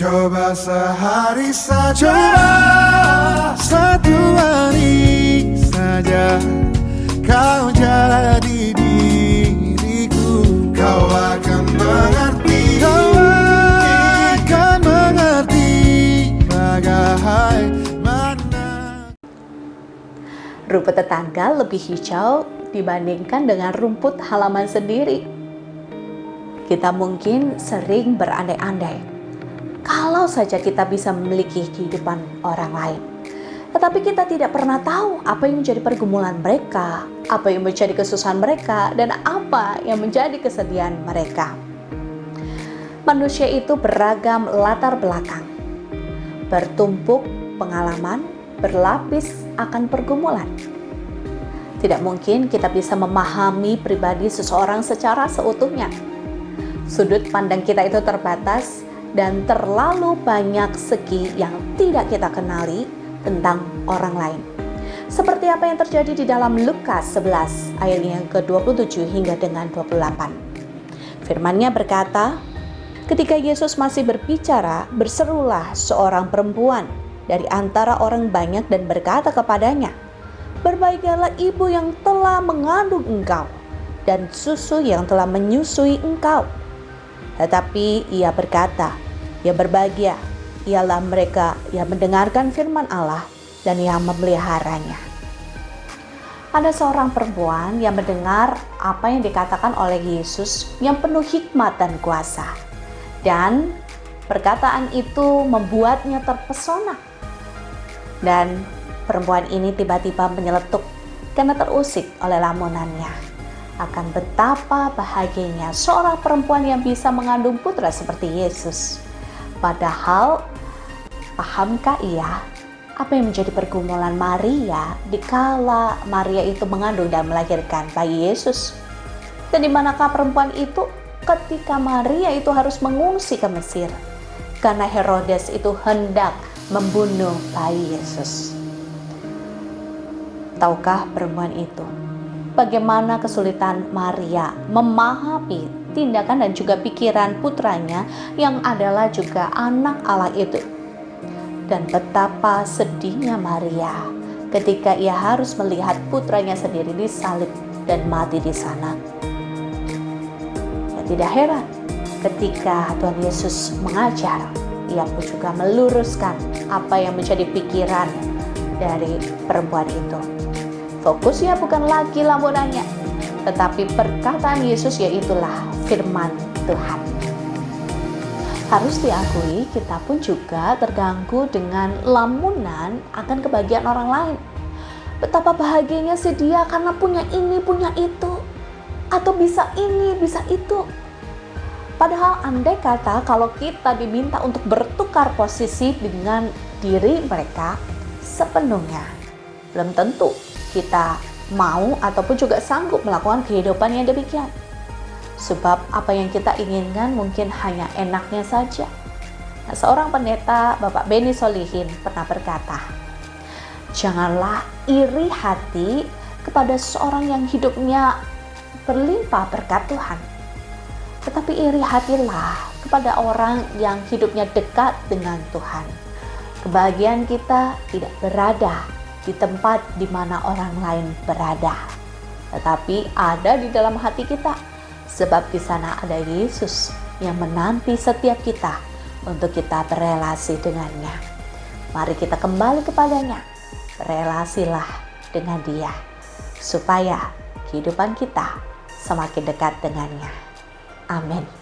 Coba sehari saja, coba satu hari saja, kau jadi diriku. Kau akan mengerti, kau akan mengerti bagaimana. Rumput tetangga lebih hijau dibandingkan dengan rumput halaman sendiri. Kita mungkin sering berandai-andai kalau saja kita bisa memiliki kehidupan orang lain. Tetapi kita tidak pernah tahu apa yang menjadi pergumulan mereka, apa yang menjadi kesusahan mereka, dan apa yang menjadi kesedihan mereka. Manusia itu beragam latar belakang, bertumpuk pengalaman, berlapis akan pergumulan. Tidak mungkin kita bisa memahami pribadi seseorang secara seutuhnya. Sudut pandang kita itu terbatas dan terlalu banyak segi yang tidak kita kenali tentang orang lain. Seperti apa yang terjadi di dalam Lukas 11 ayat yang ke-27 hingga dengan 28. Firman-Nya berkata, ketika Yesus masih berbicara, berserulah seorang perempuan dari antara orang banyak dan berkata kepadanya, "Berbahagialah ibu yang telah mengandung engkau dan susu yang telah menyusui engkau." Tetapi ia berkata, "Ya berbahagia ialah mereka yang mendengarkan firman Allah dan yang memeliharanya." Ada seorang perempuan yang mendengar apa yang dikatakan oleh Yesus yang penuh hikmat dan kuasa. Dan perkataan itu membuatnya terpesona. Dan perempuan ini tiba-tiba menyeletuk karena terusik oleh lamunannya akan betapa bahagianya seorang perempuan yang bisa mengandung putra seperti Yesus. Padahal, pahamkah ia apa yang menjadi pergumulan Maria dikala Maria itu mengandung dan melahirkan bayi Yesus? Dan di manakah perempuan itu ketika Maria itu harus mengungsi ke Mesir karena Herodes itu hendak membunuh bayi Yesus? Tahukah perempuan itu bagaimana kesulitan Maria memahami tindakan dan juga pikiran putranya yang adalah juga anak Allah itu? Dan betapa sedihnya Maria ketika ia harus melihat putranya sendiri disalib dan mati di sana. Dan tidak heran ketika Tuhan Yesus mengajar, ia pun juga meluruskan apa yang menjadi pikiran dari perempuan itu. Fokusnya bukan lagi lamunannya, tetapi perkataan Yesus, yaitulah firman Tuhan. Harus diakui, kita pun juga terganggu dengan lamunan akan kebahagiaan orang lain. Betapa bahagianya si dia karena punya ini, punya itu, atau bisa ini, bisa itu. Padahal andai kata kalau kita diminta untuk bertukar posisi dengan diri mereka sepenuhnya, belum tentu kita mau ataupun juga sanggup melakukan kehidupan yang demikian. Sebab apa yang kita inginkan mungkin hanya enaknya saja. Nah, seorang pendeta, Bapak Beni Solihin, pernah berkata, "Janganlah iri hati kepada seorang yang hidupnya berlimpah berkat Tuhan. Tetapi iri hatilah kepada orang yang hidupnya dekat dengan Tuhan." Kebahagiaan kita tidak berada di tempat di mana orang lain berada, tetapi ada di dalam hati kita, sebab di sana ada Yesus yang menanti setiap kita untuk kita berelasi dengannya. Mari kita kembali kepadanya, berelasilah dengan Dia, supaya kehidupan kita semakin dekat dengannya. Amin.